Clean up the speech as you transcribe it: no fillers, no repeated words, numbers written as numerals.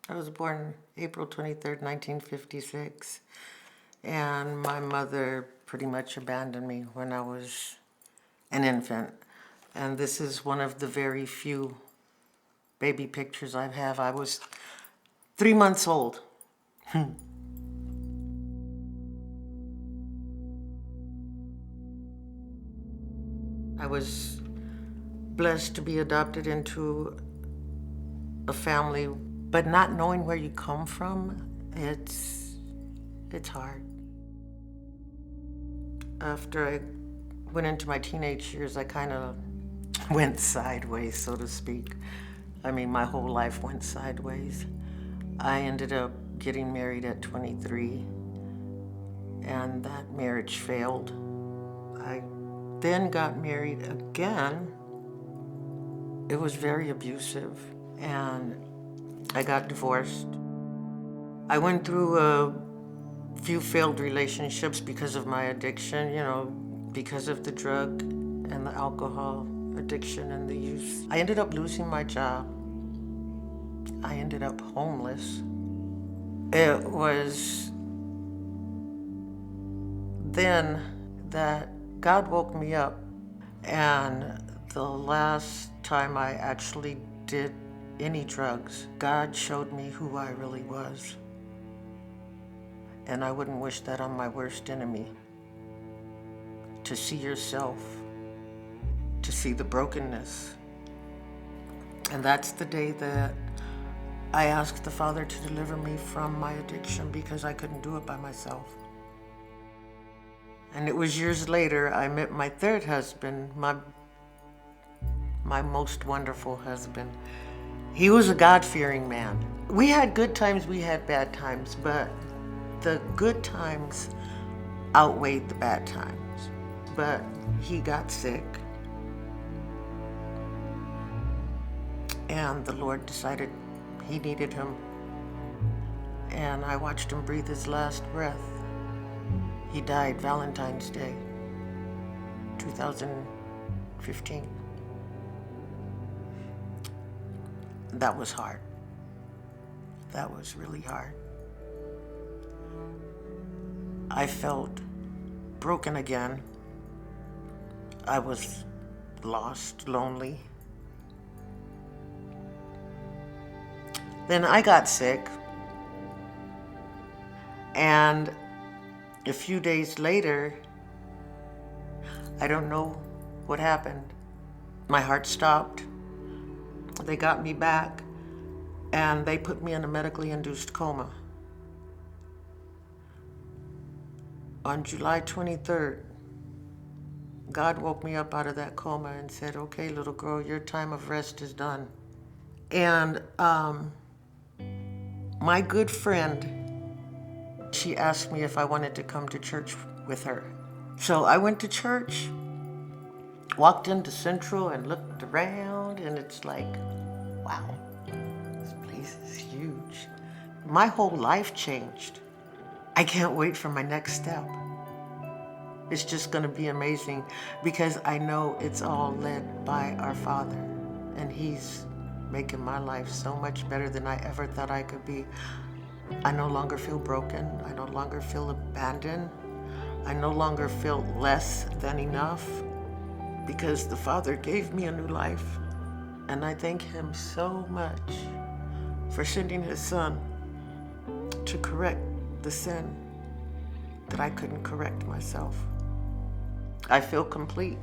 I was born April 23rd, 1956, and my mother pretty much abandoned me when I was an infant. And this is one of the very few baby pictures I have. I was 3 months old. I was blessed to be adopted into a family, but not knowing where you come from, it's hard. After I went into my teenage years, I kind of went sideways, so to speak. I mean, my whole life went sideways. I ended up getting married at 23, and that marriage failed. I then got married again. It was very abusive, and I got divorced. I went through a few failed relationships because of my addiction, because of the drug and the alcohol addiction and the use. I ended up losing my job. I ended up homeless. It was then that God woke me up, and the last time I actually did any drugs, God showed me who I really was. And I wouldn't wish that on my worst enemy. To see yourself, to see the brokenness. And that's the day that I asked the Father to deliver me from my addiction, because I couldn't do it by myself. And it was years later I met my third husband, my most wonderful husband. He was a God-fearing man. We had good times, we had bad times, but the good times outweighed the bad times. But he got sick, and the Lord decided he needed him. And I watched him breathe his last breath. He died Valentine's Day, 2015. That was hard. That was really hard. I felt broken again. I was lost, lonely. Then I got sick, and a few days later, I don't know what happened. My heart stopped. They got me back, and they put me in a medically induced coma. On July 23rd, God woke me up out of that coma and said, "Okay, little girl, your time of rest is done." And my good friend, she asked me if I wanted to come to church with her. So I went to church, walked into Central and looked around, and it's like, wow, this place is huge. My whole life changed. I can't wait for my next step. It's just gonna be amazing, because I know it's all led by our Father, and He's making my life so much better than I ever thought I could be. I no longer feel broken. I no longer feel abandoned. I no longer feel less than enough, because the Father gave me a new life. And I thank Him so much for sending His Son to correct the sin that I couldn't correct myself. I feel complete.